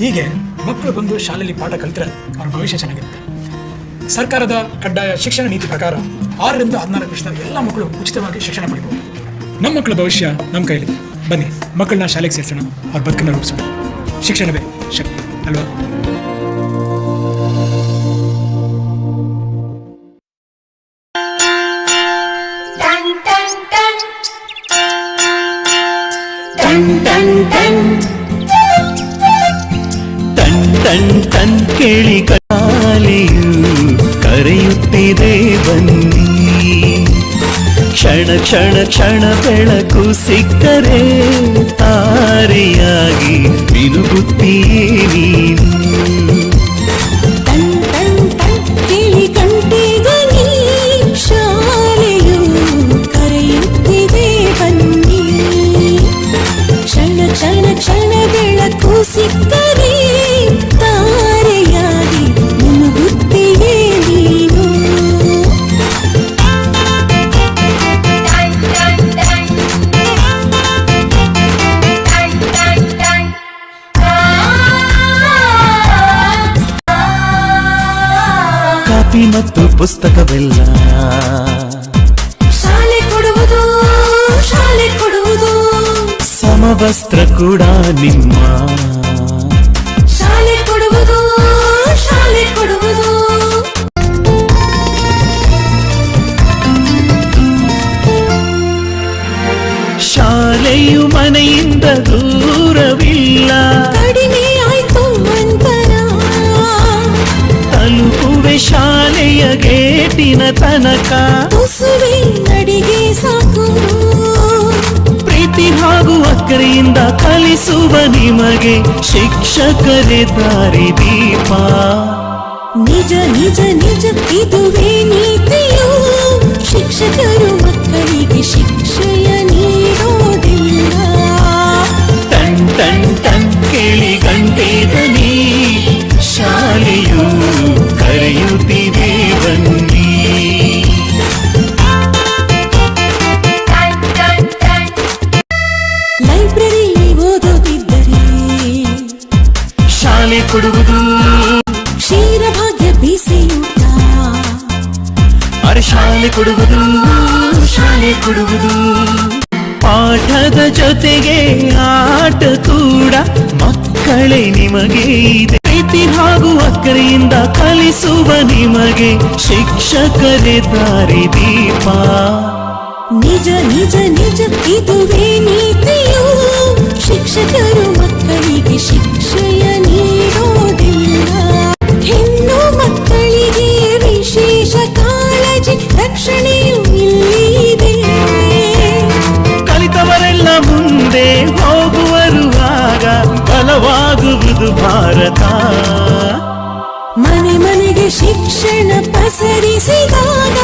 ಹೀಗೆ ಮಕ್ಕಳು ಬಂದು ಶಾಲೆಯಲ್ಲಿ ಪಾಠ ಕಲಿತರೆ ಅವ್ರ ಭವಿಷ್ಯ ಚೆನ್ನಾಗಿರುತ್ತೆ. ಸರ್ಕಾರದ ಕಡ್ಡಾಯ ಶಿಕ್ಷಣ ನೀತಿ ಪ್ರಕಾರ 6ರಿಂದ 14 ವರ್ಷದ ಎಲ್ಲ ಮಕ್ಕಳು ಉಚಿತವಾಗಿ ಶಿಕ್ಷಣ ಪಡಿಬಹುದು. ನಮ್ಮ ಮಕ್ಕಳ ಭವಿಷ್ಯ ನಮ್ಮ ಕೈಲಿದೆ. ಬನ್ನಿ ಮಕ್ಕಳನ್ನ ಶಾಲೆಗೆ ಸೇರಿಸೋಣ, ಅವ್ರ ಬದುಕನ್ನು ರೂಪಿಸೋಣ. ಶಿಕ್ಷಣವೇ ಶಕ್ತಿ ಅಲ್ವಾ? ಟನ್ ಟನ್ ಕೇಳಿ ಕಾಲೆಯು ಕರೆಯುತ್ತಿದೆ ಬನ್ನಿ. ಕ್ಷಣ ಕ್ಷಣ ಕ್ಷಣ ಬೆಳಕು ಸಿಕ್ಕರೆ ತಾರೆಯಾಗಿ ಮಿನುಗುತ್ತೀಯೇ ನೀನು. ಟನ್ ಟನ್ ಟನ್ ಕೇಳಿ ಗಂಟೆಗನಿ ಶಾಲೆಯು ಕರೆಯುತ್ತಿದೆ ಬನ್ನಿ. ಕ್ಷಣ ಕ್ಷಣ ಕ್ಷಣ ಬೆಳಕು ಸಿಕ್ಕರೆ ತಾರೆಯಾಗಿ ಮುನುಗುತ್ತೀಯೇ ನೀನು. ಕಾಪಿ ಮತ್ತು ಪುಸ್ತಕವೆಲ್ಲ ಶಾಲೆ ಕೊಡುವುದು, ಶಾಲೆ ಕೊಡುವುದು. ಸಮವಸ್ತ್ರ ಕೂಡ ನಿಮ್ಮ ಶಾಲೆ ಕೊಡುವುದು, ಶಾಲೆ ಕೊಡುವುದು. ಶಾಲೆಯು ಮನೆಯಿಂದ ದೂರವಿಲ್ಲ. ಕಡಿಮೆ ಆಯ್ತು ಅಂತರ, ತಲುಪುವೆ ಶಾಲೆಯ ಗೇಟಿನ ತನಕ. ತುಸುವೆ ನಡಿಗೆ ಸಾಕು. ಪ್ರೀತಿ ಹಾಗೂ ಅಕ್ಕರೆಯಿಂದ ಕಲಿಸುವ ನಿಮಗೆ ಶಿಕ್ಷಕರೇ ದಾರಿ ದೀಪ. ನಿಜ ನಿಜ ನಿಜ ಇದುವೇ ನೀತಿಯು. ಶಿಕ್ಷಕರು ಮಕ್ಕಳಿಗೆ ಶಿಕ್ಷೆಯ ನೀಡೋದಿಲ್ಲ. ಟನ್ ಟನ್ ಟನ್ ಕೇಳಿ ಗಂಟೆ ದನಿ ಶಾಲೆಯು ಕರೆಯುತ್ತಿದೆ ಬನ್ನಿ. ಲೈಬ್ರರಿಯಲ್ಲಿ ಓದೋದಿದ್ದರೆ ಶಾಲೆ ಕೊಡುವುದು, ಕ್ಷೀರಭಾಗ್ಯ ಬಿಸಿಯೂಟ. ಅರೆ ಶಾಲೆ ಕೊಡುವುದು, ಶಾಲೆ ಕೊಡುವುದು. ಪಾಠದ ಜೊತೆಗೆ ಆಟ ಕೂಡ ಮಕ್ಕಳೇ ನಿಮಗೆ ಇದೆ. ಪ್ರೀತಿ ಹಾಗೂ ಅಕ್ಕರೆಯಿಂದ ಕಲಿಸುವ ನಿಮಗೆ ಶಿಕ್ಷಕರೇ ದಾರಿ ದೀಪ. ನಿಜ ನಿಜ ನಿಜ ಇದುವೇ ನೀತಿಯು. ಶಿಕ್ಷಕರು ಮಕ್ಕಳಿಗೆ ಶಿಕ್ಷೆಯ ನೀಡೋದಿಲ್ಲ. ಹೆಣ್ಣು ಮಕ್ಕಳಿಗೆ ವಿಶೇಷ ಕಾಳಜಿ, ರಕ್ಷಣೆಯು ಇಲ್ಲಿದೆ. ಕಲಿತವರೆಲ್ಲ ಮುಂದೆ ಹೋಗುವರು, ಆಗ ಬಲವಾಗುವುದು ಭಾರತ. ಮನೆ ಮನೆಗೆ ಶಿಕ್ಷಣ ಪಸರಿಸಿದಾಗ